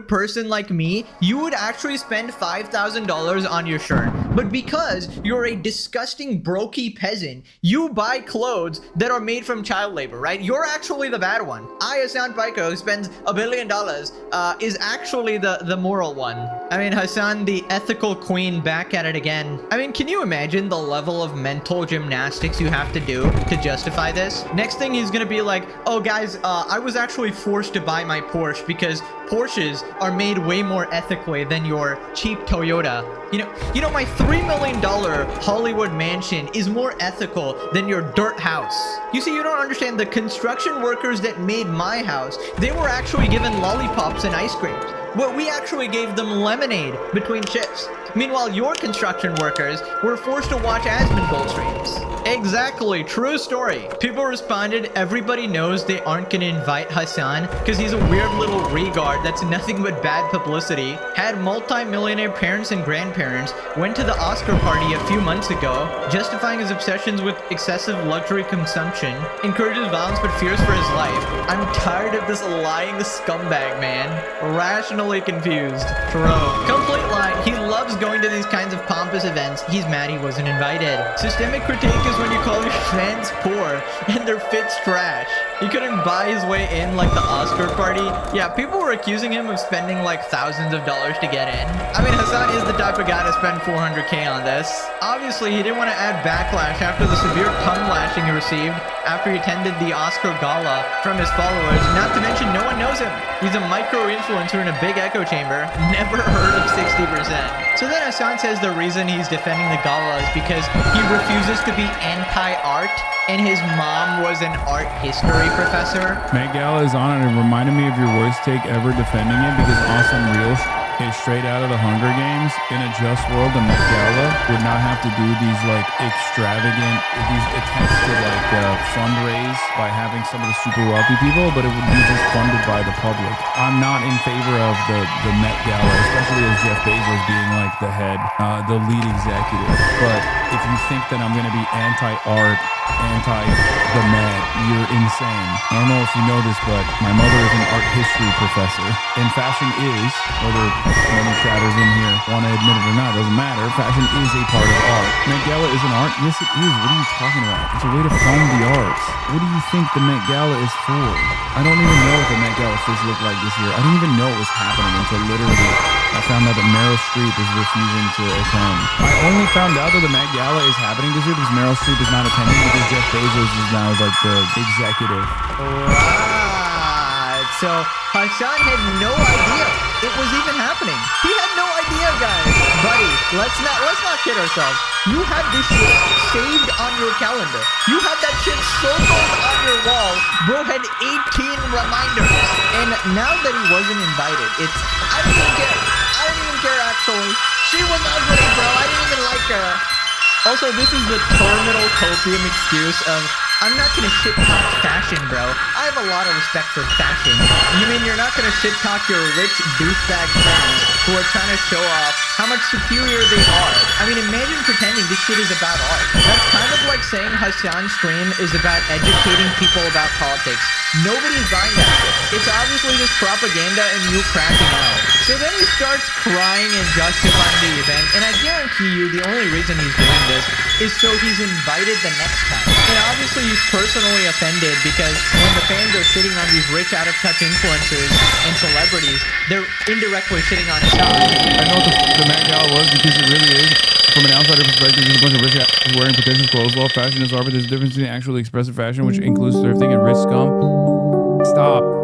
good person like me, you would actually spend $5,000 on your shirt. But because you're a disgusting brokey peasant, you buy clothes that are made from child labor, right? You're actually the bad one. I, Hassan Pico, who spends $1 billion, is actually the moral one. I mean, Hassan, the ethical queen, back at it again. I mean, can you imagine the level of mental gymnastics you have to do to justify this? Next thing he's gonna be like, oh guys, I was actually forced to buy my Porsche because Porsches are made way more ethically than your cheap Toyota. You know, my $3 million Hollywood mansion is more ethical than your dirt house. You see, you don't understand. The construction workers that made my house, they were actually given lollipops and ice creams. Well, we actually gave them lemonade between shifts. Meanwhile, your construction workers were forced to watch Asmongold streams. Exactly, true story. People responded, everybody knows they aren't gonna invite Hassan because he's a weird little regard that's nothing but bad publicity. Had multi-millionaire parents and grandparents, went to the Oscar party a few months ago, justifying his obsessions with excessive luxury consumption, encourages violence but fears for his life. I'm tired of this lying scumbag, man. Rationally confused. Bro, complete lie. He loves going to these kinds of pompous events. He's mad he wasn't invited. Systemic critique is when you call your fans poor and their fits trash. He couldn't buy his way in like the Oscar party. Yeah, people were accusing him of spending like thousands of dollars to get in. I mean, Hassan is the type of guy to spend 400K on this. Obviously, he didn't want to add backlash after the severe tongue lashing he received after he attended the Oscar gala from his followers. Not to mention, no one knows him. He's a micro-influencer in a big echo chamber. Never heard of 60%. So then Hassan says the reason he's defending the gala is because he refuses to be anti-art and his mom was an art history professor. Met Gala is on it. It reminded me of your worst take ever defending it because Awesome Reels is straight out of the Hunger Games. In a just world, the Met Gala would not have to do these like extravagant, these attempts to like fundraise by having some of the super wealthy people, but it would be just funded by the public. I'm not in favor of the Met Gala, especially as Jeff Bezos being like the head, the lead executive. But if you think that I'm going to be anti-art, anti-the Met, you're insane. I don't know if you know this, but my mother is an art history professor, and fashion is, whether many chatters in here want to admit it or not, doesn't matter, fashion is a part of art. Met Gala is an art? Yes, it is. What are you talking about? It's a way to fund the arts. What do you think the Met Gala is for? I don't even know what the Met Gala first looked like this year. I didn't even know it was happening until literally I found out that Meryl Streep is refusing to attend. I only found out that the Met Gala is happening this year because Meryl Streep is not attending because Jeff Bezos is now like the executive. Right. So Hassan had no idea it was even happening. He had no idea, guys. Buddy, let's not kid ourselves. You had this shit saved on your calendar. You had that shit circled on your wall. Bro had 18 reminders. And now that he wasn't invited, I don't even care actually. She was ugly, bro. I didn't even like her. Also, this is the terminal copium excuse of, I'm not gonna shit talk fashion, bro. I have a lot of respect for fashion. You mean you're not gonna shit talk your rich douchebag friends who are trying to show off how much superior they are? I mean, imagine pretending this shit is about art. That's kind of like saying Hassan's stream is about educating people about politics. Nobody's buying that shit. It's obviously just propaganda and you cracking out. So then he starts crying and justifying the event, and I guarantee you the only reason he's doing this is so he's invited the next time. And obviously he's personally offended because when the fans are shitting on these rich out-of-touch influencers and celebrities, they're indirectly shitting on his side. I know what the Met Gala was because it really is. From an outsider perspective, there's a bunch of rich guys wearing pretentious clothes. While fashion is art, but there's a difference between actually expressive fashion, which includes thrifting, and rich scum. Stop.